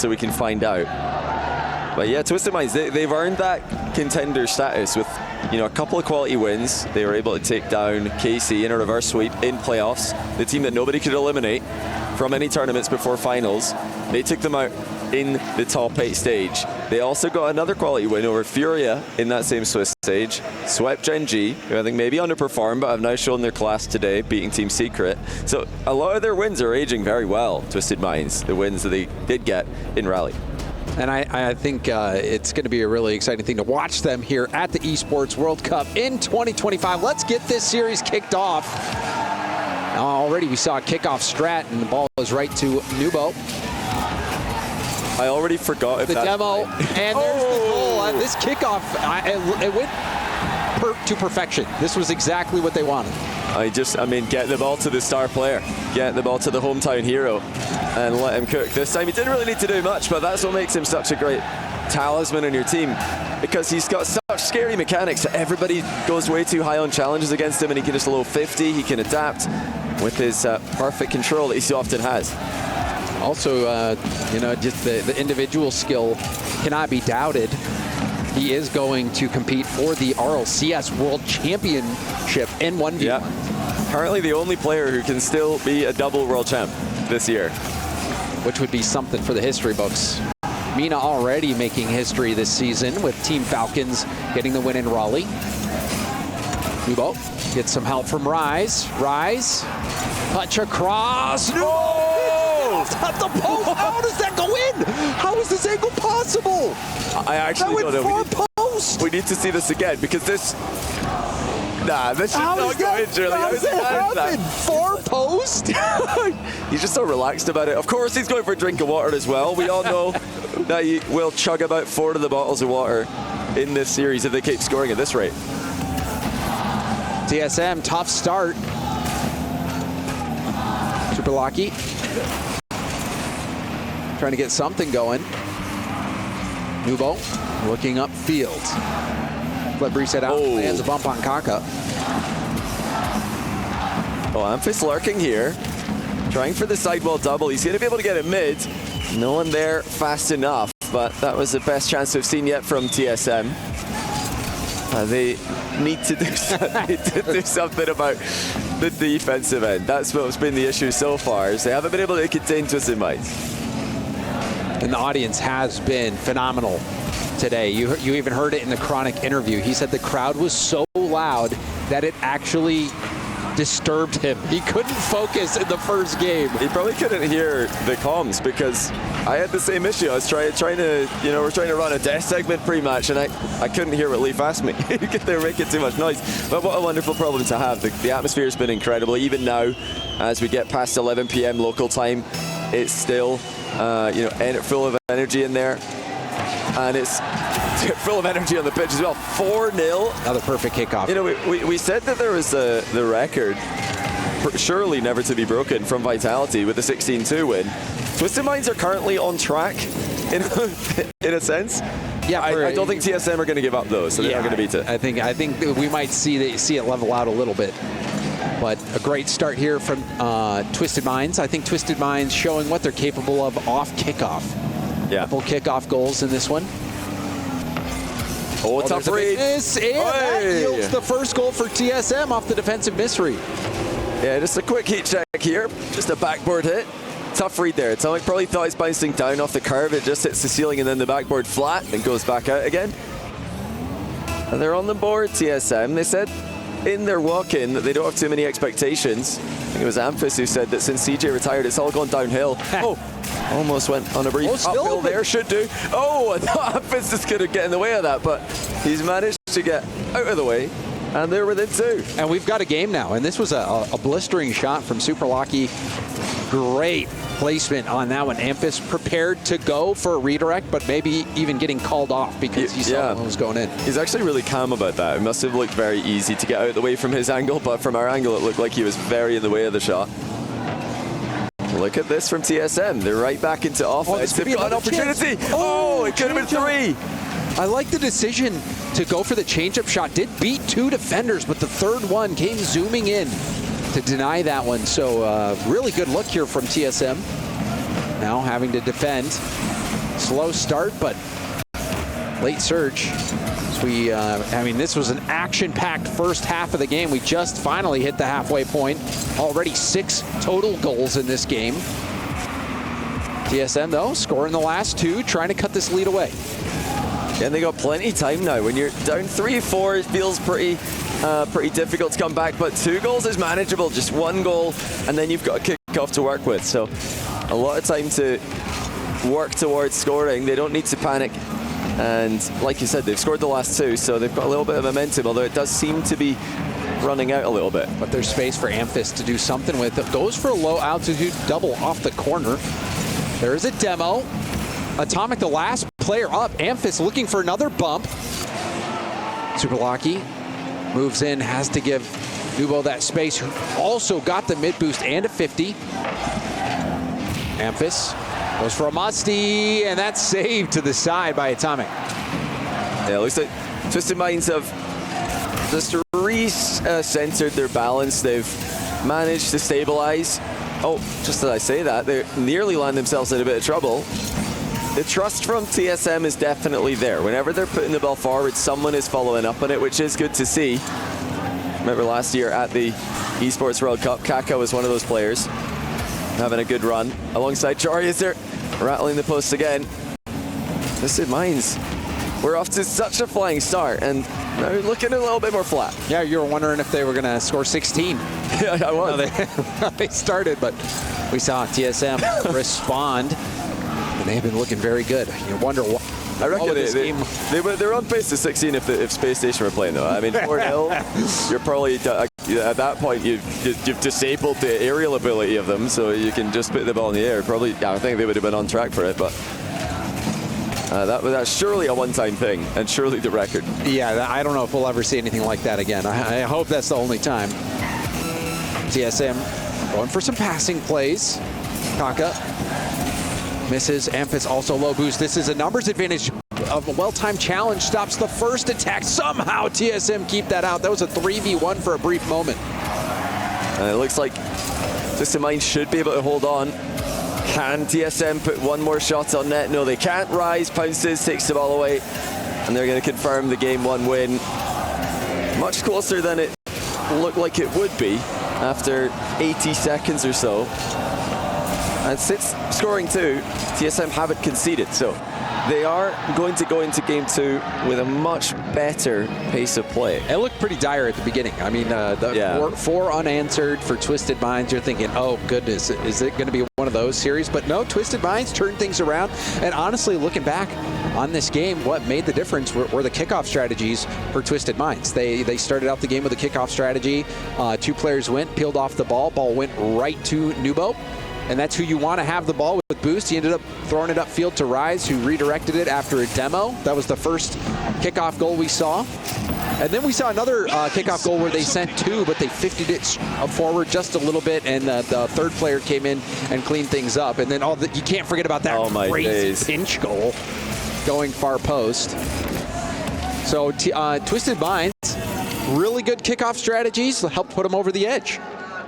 so we can find out. But yeah, Twisted Minds, they've earned that contender status with, you know, a couple of quality wins. They were able to take down KC in a reverse sweep in playoffs, the team that nobody could eliminate from any tournaments before finals. They took them out in the top 8 stage. They also got another quality win over Furia in that same Swiss stage, swept Gen.G, who I think maybe underperformed, but have now shown their class today, beating Team Secret. So a lot of their wins are aging very well, Twisted Minds, the wins that they did get in Rally. And I think it's going to be a really exciting thing to watch them here at the Esports World Cup in 2025. Let's get this series kicked off. Already we saw a kickoff strat, and the ball is right to Nubo. I already forgot if the demo, and there's the goal. This kickoff, it went to perfection. This was exactly what they wanted. I mean, get the ball to the star player, get the ball to the hometown hero, and let him cook. This time he didn't really need to do much, but that's what makes him such a great talisman in your team, because he's got such scary mechanics that everybody goes way too high on challenges against him, and he can just low 50, he can adapt with his perfect control that he so often has. Also, you know, just the individual skill cannot be doubted. He is going to compete for the RLCS World Championship in 1v1. Yeah. Currently the only player who can still be a double world champ this year. Which would be something for the history books. Mina already making history this season with Team Falcons getting the win in Raleigh. Nubo gets some help from Rise. Rise, touch across. Nubo! At the post. How does that go in? How is this angle possible? I actually don't know. Post. We need to see this again, because this. Nah, this should not go in, Shirley. How does that happen? Far post? He's just so relaxed about it. Of course, he's going for a drink of water as well. We all know that he will chug about 4 of the bottles of water in this series if they keep scoring at this rate. TSM, tough start. Super Lucky. Trying to get something going. Nubo looking upfield. Flip reset out, lands a bump on Kaka. Oh, Amphis lurking here. Trying for the sidewall double. He's going to be able to get it mid. No one there fast enough, but that was the best chance we've seen yet from TSM. They need to do something about the defensive end. That's what's been the issue so far, is they haven't been able to contain Twisted Minds. And the audience has been phenomenal today. You even heard it in the Chronic interview. He said the crowd was so loud that it actually disturbed him. He couldn't focus in the first game. He probably couldn't hear the comms, because I had the same issue. I was trying to, you know, we're trying to run a death segment pre-match, and I couldn't hear what Leaf asked me. They were making too much noise. But what a wonderful problem to have. The atmosphere has been incredible. Even now, as we get past 11 p.m. local time, it's still, you know, full of energy in there. And it's full of energy on the pitch as well. 4-0. Another perfect kickoff. You know, we said that there was the record, surely never to be broken, from Vitality with the 16-2 win. Twisted Minds are currently on track, in a sense. Yeah, I don't think TSM are going to give up though, so they're not going to beat it. I think we might see it level out a little bit. But a great start here from Twisted Minds. I think Twisted Minds showing what they're capable of off kickoff. Yeah. Couple kickoff goals in this one. Oh, tough read. And that yields the first goal for TSM off the defensive mystery. Yeah, just a quick heat check here. Just a backboard hit. Tough read there. Atomic probably thought he's bouncing down off the curve. It just hits the ceiling and then the backboard flat and goes back out again. And they're on the board, TSM. They said in their walk-in that they don't have too many expectations. I think it was Amphis who said that since CJ retired, it's all gone downhill. Oh, almost went on a brief uphill there, should do. Oh, I thought Amphis was going to get in the way of that, but he's managed to get out of the way, and they're within 2. And we've got a game now, and this was a blistering shot from Super Lucky. Great placement on that one. Amphis prepared to go for a redirect, but maybe even getting called off because he saw what was going in. He's actually really calm about that. It must have looked very easy to get out of the way from his angle, but from our angle it looked like he was very in the way of the shot. Look at this from TSM. They're right back into offense. They've got an opportunity. Oh, it could have been 3. I like the decision to go for the changeup shot. Did beat 2 defenders, but the third one came zooming in to deny that one. So really good look here from TSM. Now having to defend. Slow start, but late surge. I mean, this was an action-packed first half of the game. We just finally hit the halfway point. Already 6 total goals in this game. TSM, though, scoring the last 2, trying to cut this lead away. And they got plenty of time now. When you're down 3-4, it feels pretty difficult to come back, but 2 goals is manageable. Just 1 goal, and then you've got a kick-off to work with. So a lot of time to work towards scoring. They don't need to panic. And like you said, they've scored the last 2, so they've got a little bit of momentum, although it does seem to be running out a little bit. But there's space for Amphis to do something with it. Goes for a low-altitude double off the corner. There's a demo. Atomic, the last player up. Amphis looking for another bump. Superlucky moves in, has to give Nubo that space, who also got the mid-boost and a 50. Amphis goes for a musty, and that's saved to the side by Atomic. Yeah, it looks like Twisted Minds have just re-centered their balance. They've managed to stabilize. Oh, just as I say that, they nearly land themselves in a bit of trouble. The trust from TSM is definitely there. Whenever they're putting the ball forward, someone is following up on it, which is good to see. Remember last year at the Esports World Cup, Kaka was one of those players having a good run alongside Jarius there, rattling the posts again. Twisted Minds, we're off to such a flying start, and they're looking a little bit more flat. Yeah, you were wondering if they were going to score 16. Yeah, I was. No, they started, but we saw TSM respond, and they've been looking very good. You wonder what. I reckon they're on pace to 16 if Space Station were playing, though. I mean, 4-0, you're probably, at that point, you've disabled the aerial ability of them, so you can just put the ball in the air. Probably, I think they would have been on track for it, but that's surely a one-time thing, and surely the record. Yeah, I don't know if we'll ever see anything like that again. I hope that's the only time. TSM going for some passing plays. Kaka misses. Amphis also low boost. This is a numbers advantage of a well-timed challenge. Stops the first attack. Somehow TSM keep that out. That was a 3v1 for a brief moment. It looks like Twisted Minds should be able to hold on. Can TSM put one more shot on net? No, they can't. Rise, pounces, takes the ball away, and they're going to confirm the Game 1 win. Much closer than it looked like it would be after 80 seconds or so. And since scoring 2, TSM haven't conceded, so they are going to go into Game 2 with a much better pace of play. It looked pretty dire at the beginning. I mean, four unanswered for Twisted Minds. You're thinking, oh, goodness, is it going to be one of those series? But no, Twisted Minds turned things around. And honestly, looking back on this game, what made the difference were the kickoff strategies for Twisted Minds. They started out the game with a kickoff strategy. 2 players went, peeled off the ball. Ball went right to Nubo. And that's who you want to have the ball with boost. He ended up throwing it upfield to Rise, who redirected it after a demo. That was the first kickoff goal we saw. And then we saw another kickoff goal where they sent 2, but they 50'd it forward just a little bit, and the third player came in and cleaned things up. And then you can't forget about that crazy pinch goal going far post. So Twisted Minds, really good kickoff strategies, helped put them over the edge.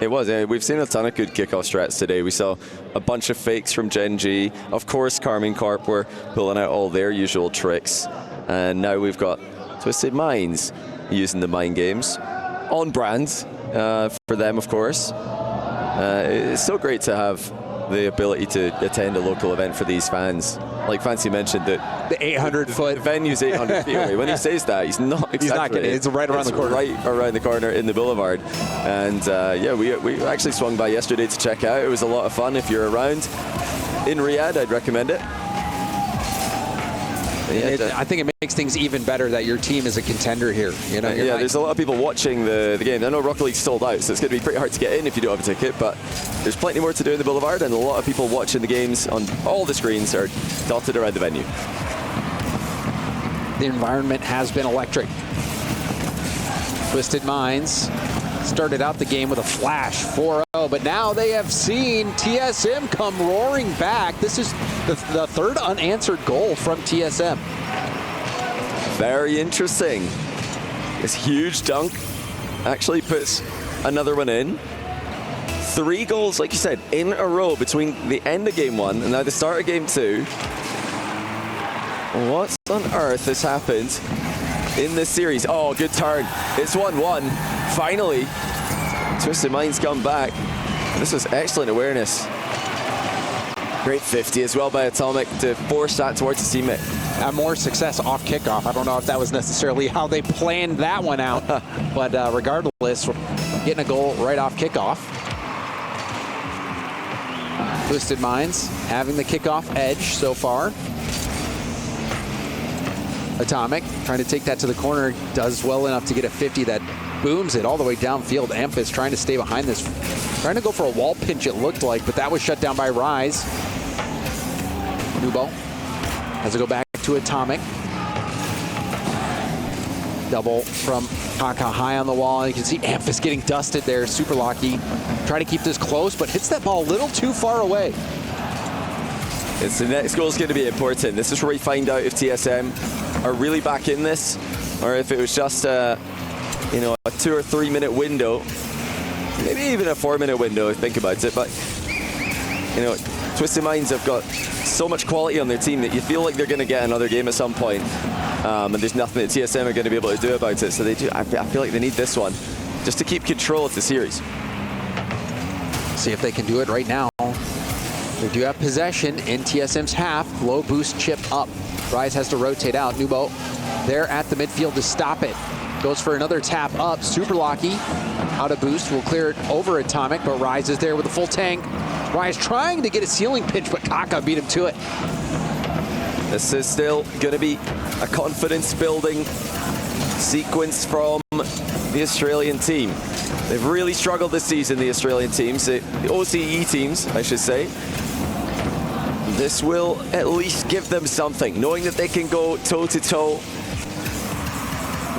It was. We've seen a ton of good kickoff strats today. We saw a bunch of fakes from Gen.G. Of course, Carmine Corp were pulling out all their usual tricks. And now we've got Twisted Minds using the mind games. On brand for them, of course. It's so great to have the ability to attend a local event for these fans. Like Fancy mentioned, that the 800-foot venue's 800 feet away. When he says that, he's not exaggerating. He's not kidding. It's right around the corner. Right around the corner in the Boulevard. And yeah, we actually swung by yesterday to check out. It was a lot of fun. If you're around in Riyadh, I'd recommend it. I think it makes things even better that your team is a contender here. You know, yeah, there's a lot of people watching the game. I know Rocket League's sold out, so it's going to be pretty hard to get in if you don't have a ticket, but there's plenty more to do in the Boulevard, and a lot of people watching the games on all the screens are dotted around the venue. The environment has been electric. Twisted Minds started out the game with a flash 4-0, but now they have seen TSM come roaring back. This is the third unanswered goal from TSM. Very interesting. This huge dunk actually puts another one in. 3 goals, like you said, in a row between the end of Game 1 and now the start of Game 2. What on earth has happened in this series? Oh, good turn. It's 1-1. Finally, Twisted Minds come back. This was excellent awareness. Great 50 as well by Atomic to force that towards his teammate. And more success off kickoff. I don't know if that was necessarily how they planned that one out, but regardless, getting a goal right off kickoff. Twisted Minds having the kickoff edge so far. Atomic trying to take that to the corner, does well enough to get a 50 that booms it all the way downfield. Amphis trying to stay behind this, trying to go for a wall pinch it looked like, but that was shut down by Rise. Nubo has to go back to Atomic. Double from Kaka high on the wall. You can see Amphis getting dusted there. Super Lucky trying to keep this close, but hits that ball a little too far away. It's the next goal is going to be important. This is where we find out if TSM are really back in this, or if it was just a 2 or 3 minute window, maybe even a 4 minute window. Think about it, but Twisted Minds have got so much quality on their team that you feel like they're going to get another game at some point, and there's nothing that TSM are going to be able to do about it. So they do. I feel like they need this one just to keep control of the series. See if they can do it right now. They do have possession in TSM's half. Low boost chip up. Rise has to rotate out. Nubo there at the midfield to stop it. Goes for another tap up. Super Lucky out of boost. Will clear it over Atomic, but Rise is there with a full tank. Rise trying to get a ceiling pitch, but Kaka beat him to it. This is still going to be a confidence-building sequence from the Australian team. They've really struggled this season, the Australian teams, the OCE teams, I should say. This will at least give them something, knowing that they can go toe-to-toe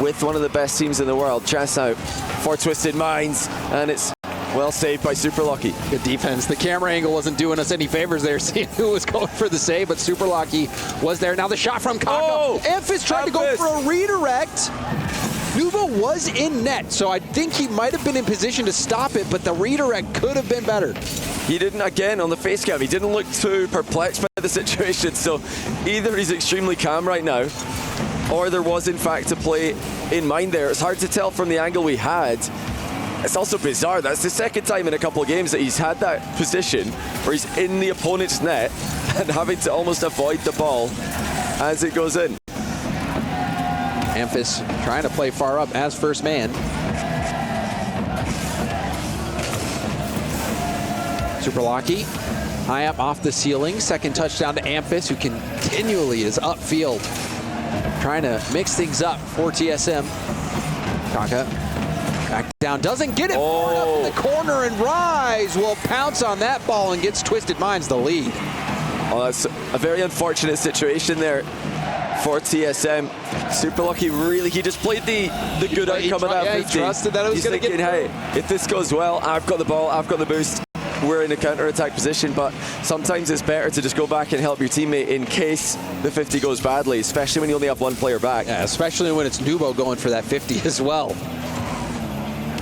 with one of the best teams in the world. Chance out for Twisted Minds, and it's well saved by Super Lucky. Good defense. The camera angle wasn't doing us any favors there, seeing who was going for the save, but Super Lucky was there. Now the shot from Kaka. Oh, Amphis tried to go for a redirect. Nubo was in net, so I think he might have been in position to stop it, but the redirect could have been better. He didn't, again, on the face cam, he didn't look too perplexed by the situation, so either he's extremely calm right now, or there was, in fact, a play in mind there. It's hard to tell from the angle we had. It's also bizarre. That's the second time in a couple of games that he's had that position where he's in the opponent's net and having to almost avoid the ball as it goes in. Amphis trying to play far up as first man. Super Lucky high up off the ceiling. Second touchdown to Amphis, who continually is upfield, trying to mix things up for TSM. Kaka back down, doesn't get it far up in the corner, and Rise will pounce on that ball and gets Twisted Minds the lead. Oh, that's a very unfortunate situation there for TSM. Super Lucky, really, he just played the good outcome of that 50. He trusted that it was going to get hey, if this goes well, I've got the ball, I've got the boost. We're in a counter-attack position, but sometimes it's better to just go back and help your teammate in case the 50 goes badly, especially when you only have one player back. Yeah, especially when it's Nubo going for that 50 as well.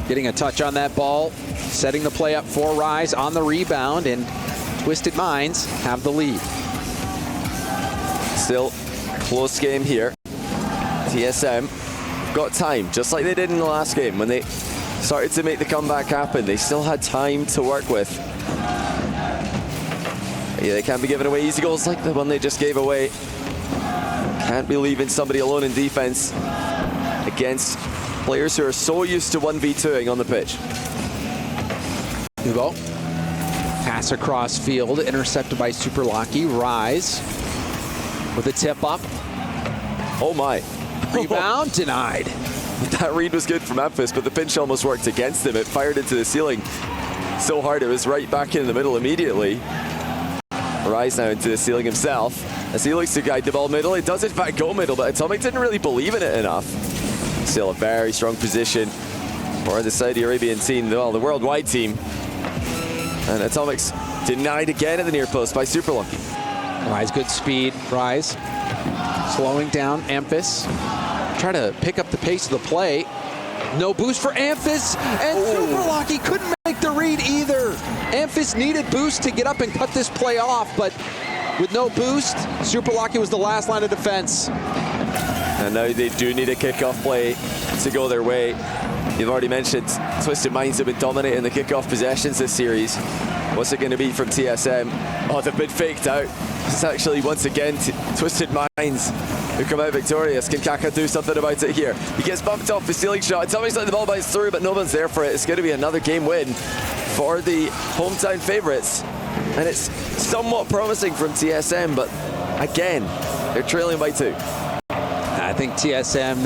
Getting a touch on that ball, setting the play up for Rise on the rebound, and Twisted Minds have the lead. Still close game here. TSM got time, just like they did in the last game when they started to make the comeback happen. They still had time to work with. Yeah, they can't be giving away easy goals like the one they just gave away. Can't be leaving somebody alone in defense against players who are so used to 1v2ing on the pitch. Nubo, pass across field, intercepted by Super Lucky. Rise with a tip up. Oh my. Rebound denied. That read was good from Amphis, but the pinch almost worked against him. It fired into the ceiling so hard it was right back in the middle immediately. Rise now into the ceiling himself as he looks to guide the ball middle. It does in fact go middle, but Atomic didn't really believe in it enough. Still a very strong position for the Saudi Arabian team, well, the worldwide team. And Atomic's denied again at the near post by Super Lucky. Rise, good speed. Rise slowing down Amphis. Try to pick up the pace of the play. No boost for Amphis, and Super Lucky couldn't make the read either. Amphis needed boost to get up and cut this play off, but with no boost. Super Lucky was the last line of defense. And now they do need a kickoff play to go their way. You've already mentioned Twisted Minds have been dominating the kickoff possessions this series. What's it going to be from TSM? Oh, they've been faked out. It's actually, once again, Twisted Minds who come out victorious. Can Kaka do something about it here? He gets bumped off the ceiling shot. It's almost like the ball bites through, but no one's there for it. It's going to be another game win for the hometown favourites. And it's somewhat promising from TSM, but again, they're trailing by 2. I think TSM,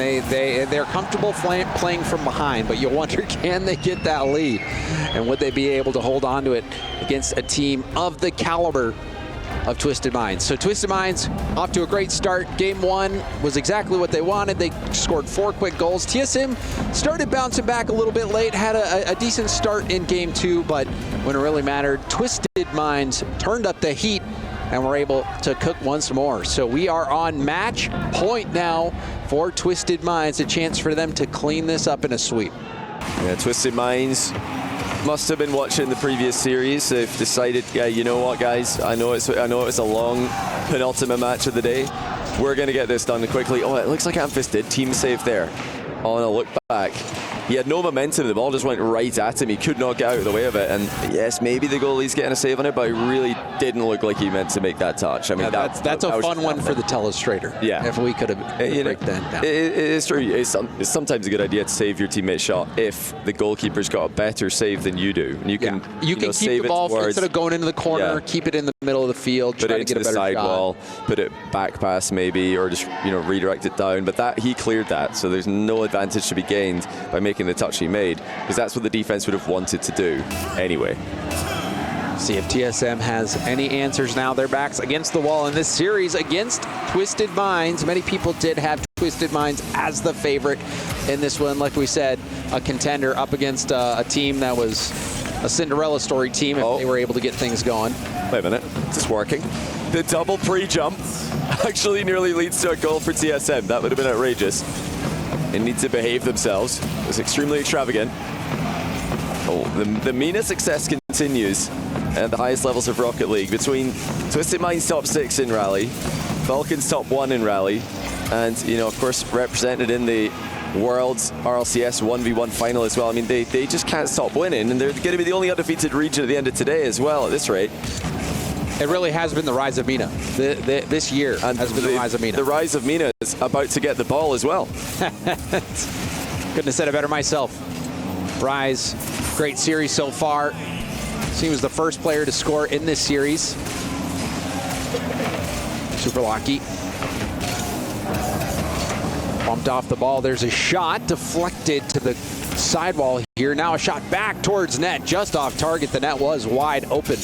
they're comfortable playing from behind, but you wonder, can they get that lead? And would they be able to hold on to it against a team of the caliber of Twisted Minds? So Twisted Minds off to a great start. Game 1 was exactly what they wanted. They scored 4 quick goals. TSM started bouncing back a little bit late, had a decent start in Game 2, but when it really mattered, Twisted Minds turned up the heat and we're able to cook once more. So we are on match point now for Twisted Minds, a chance for them to clean this up in a sweep. Yeah, Twisted Minds must have been watching the previous series. They've decided, yeah, you know what, guys? I know it's a long penultimate match of the day. We're going to get this done quickly. Oh, it looks like Amphis did team save there. On a look back, he had no momentum. The ball just went right at him. He could not get out of the way of it. And yes, maybe the goalie's getting a save on it, but it really didn't look like he meant to make that touch. I mean, yeah, that's a fun one for the telestrator. Yeah, if we could have break that down. It is true. It's sometimes a good idea to save your teammate's shot if the goalkeeper's got a better save than you do. And you can keep the ball instead of going into the corner, keep it in the middle of the field, try to get a better sidewall, put it back pass maybe, or just redirect it down. But he cleared that, so there's no advantage to be gained by making the touch he made, because that's what the defense would have wanted to do anyway. See if TSM has any answers now. Their backs against the wall in this series against Twisted Minds. Many people did have Twisted Minds as the favorite in this one. Like we said, a contender up against a team that was a Cinderella story team if they were able to get things going. Wait a minute, is this working? The double pre-jump actually nearly leads to a goal for TSM. That would have been outrageous. They need to behave themselves. It was extremely extravagant. Oh, the MENA success continues at the highest levels of Rocket League between Twisted Minds top 6 in Rally, Falcons top 1 in Rally, and of course represented in the World's RLCS 1v1 final as well. I mean, they just can't stop winning, and they're going to be the only undefeated region at the end of today as well at this rate. It really has been the rise of MENA. This year has been the rise of MENA. The rise of MENA is about to get the ball as well. Couldn't have said it better myself. Rise, great series so far. He was the first player to score in this series. Super lucky. Bumped off the ball. There's a shot deflected to the sidewall here. Now a shot back towards net, just off target. The net was wide open.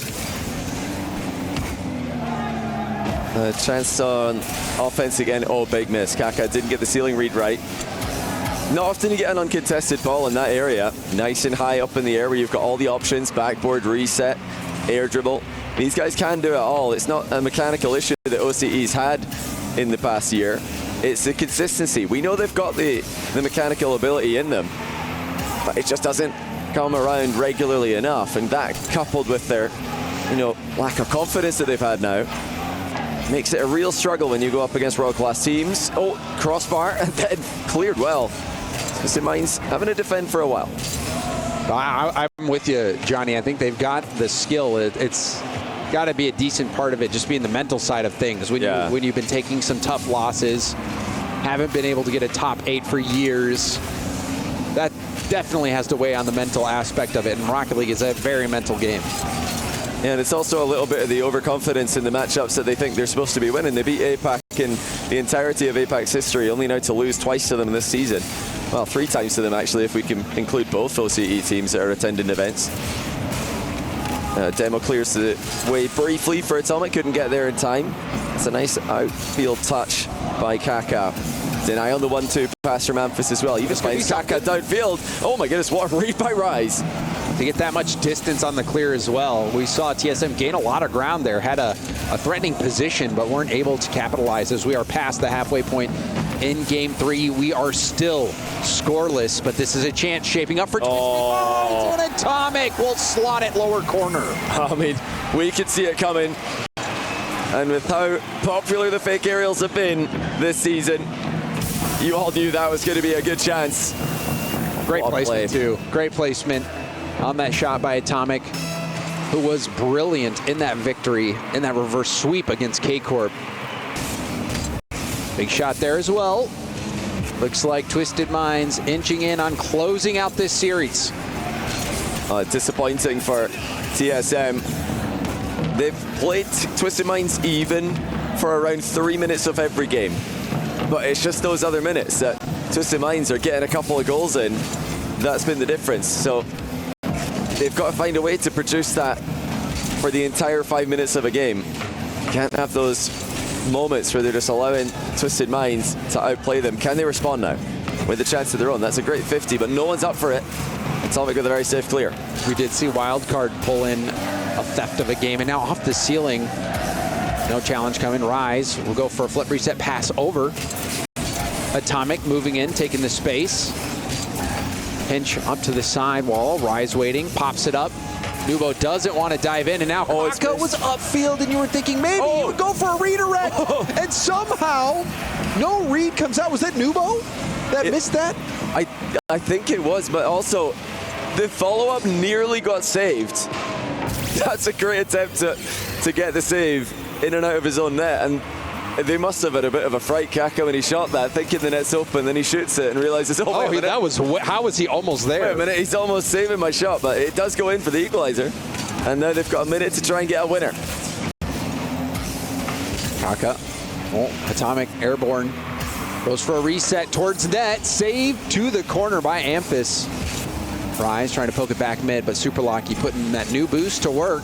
Chance on offense again. Oh, big miss. Kaka didn't get the ceiling read right. Not often you get an uncontested ball in that area. Nice and high up in the air where you've got all the options. Backboard, reset, air dribble. These guys can do it all. It's not a mechanical issue that OCE's had in the past year. It's the consistency. We know they've got the mechanical ability in them, but it just doesn't come around regularly enough. And that, coupled with their lack of confidence that they've had now, makes it a real struggle when you go up against world-class teams. Oh, crossbar, and then cleared well. Twisted Minds having to defend for a while. I'm with you, Johnny. I think they've got the skill. It's got to be a decent part of it, just being the mental side of things. When you've been taking some tough losses, haven't been able to get a top 8 for years, that definitely has to weigh on the mental aspect of it. And Rocket League is a very mental game. And it's also a little bit of the overconfidence in the matchups that they think they're supposed to be winning. They beat APAC in the entirety of APAC's history, only now to lose twice to them this season. Well, 3 times to them, actually, if we can include both OCE teams that are attending events. Demo clears the way briefly for Atomic, couldn't get there in time. It's a nice outfield touch by Kaka. Deny on the 1-2 pass from Amphis as well. Even finds Kaka downfield. Oh my goodness, what a read by Rise. To get that much distance on the clear as well. We saw TSM gain a lot of ground there, had a threatening position, but weren't able to capitalize as we are past the halfway point in Game 3. We are still scoreless, but this is a chance shaping up for Twisted Minds, and Atomic will slot it lower corner. I mean, we could see it coming. And with how popular the fake aerials have been this season, you all knew that was going to be a good chance. Great placement, too. Great placement on that shot by Atomic, who was brilliant in that victory, in that reverse sweep against K-Corp. Big shot there as well. Looks like Twisted Minds inching in on closing out this series. Disappointing for TSM. They've played Twisted Minds even for around 3 minutes of every game. But it's just those other minutes that Twisted Minds are getting a couple of goals in. That's been the difference. So they've got to find a way to produce that for the entire 5 minutes of a game. Can't have those moments where they're just allowing Twisted Minds to outplay them. Can they respond now with a chance of their own? That's a great 50, but no one's up for it. Atomic with a very safe clear. We did see Wildcard pull in a theft of a game, and now off the ceiling. No challenge coming. Rise will go for a flip reset pass over. Atomic moving in, taking the space. Pinch up to the side wall. Rise waiting, pops it up. Nubo doesn't want to dive in, and now Kaka was upfield, and you were thinking maybe he would go for a redirect, and somehow no read comes out. Was that Nubo that missed that? I think it was, but also the follow-up nearly got saved. That's a great attempt to get the save in and out of his own net, and they must have had a bit of a fright, Kaka, when he shot that, thinking the net's open, then he shoots it and realizes, that was, how was he almost there? Wait a minute, he's almost saving my shot, but it does go in for the equalizer. And now they've got a minute to try and get a winner. Kaka, Atomic airborne, goes for a reset towards net, save to the corner by Amphis. Rise trying to poke it back mid, but Super Lucky putting that new boost to work.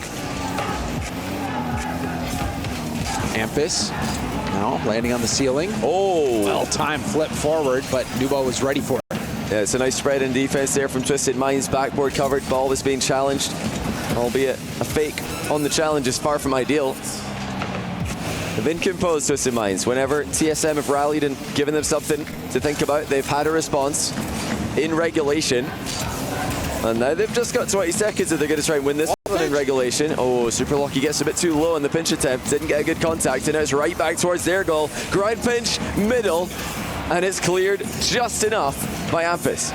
Amphis now landing on the ceiling. Well-timed flip forward, but Nubo was ready for it. Yeah, it's a nice spread in defense there from Twisted Minds. Backboard covered, ball was being challenged, albeit a fake on the challenge is far from ideal. They've been composed, Twisted Minds. Whenever TSM have rallied and given them something to think about, they've had a response in regulation. And now they've just got 20 seconds that they're going to try and win this one in regulation. Super Lucky gets a bit too low on the pinch attempt. Didn't get a good contact, and now it's right back towards their goal. Ground pinch, middle, and it's cleared just enough by Amphis.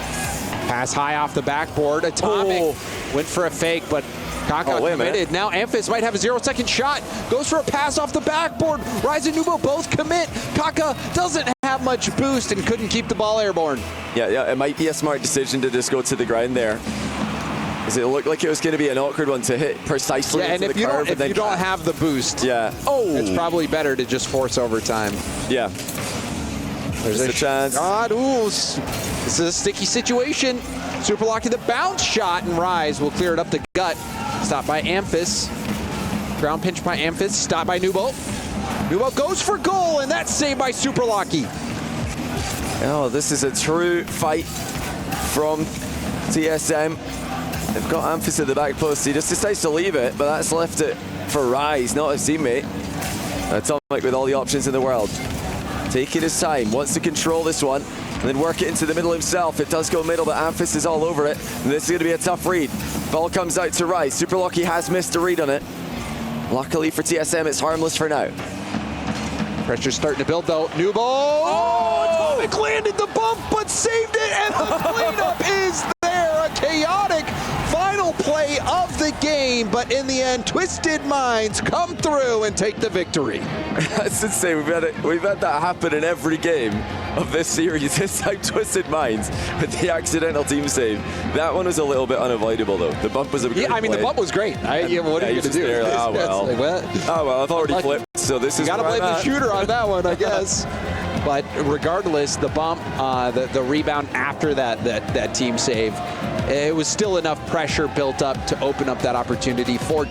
Pass high off the backboard. Atomic went for a fake, but Kaka committed. Now Amphis might have a 0-second shot. Goes for a pass off the backboard. Rise and Nubo both commit. Kaka doesn't have much boost and couldn't keep the ball airborne. Yeah, it might be a smart decision to just go to the ground there, because it looked like it was going to be an awkward one to hit precisely into the curve. If you don't have the boost, it's probably better to just force overtime. Yeah. There's a chance. This is a sticky situation. Super Lucky, the bounce shot, and Rise will clear it up the gut. Stopped by Amphis. Ground pinch by Amphis. Stopped by Nubo. Nubo goes for goal, and that's saved by Super Lucky. Oh, this is a true fight from TSM. They've got Amphis at the back post. He just decides to leave it, but that's left it for Rise, not his teammate. Atomic with all the options in the world. Taking his time, wants to control this one, and then work it into the middle himself. It does go middle, but Amphis is all over it, and this is going to be a tough read. Ball comes out to Rise. Super Lucky has missed a read on it. Luckily for TSM, it's harmless for now. Pressure's starting to build, though. Nubo! Atomic landed the bump, but saved it, and the cleanup is there. A chaotic final play of the game, but in the end, Twisted Minds come through and take the victory. That's insane. We've had that happen in every game of this series. This time, Twisted Minds with the accidental team save. That one was a little bit unavoidable, though. The bump was a good play. The bump was great. What are you going to do? I've already flipped, so this is. You got to blame the shooter on that one, I guess. But regardless, the bump, the rebound after that team save, it was still enough pressure built up to open up that opportunity for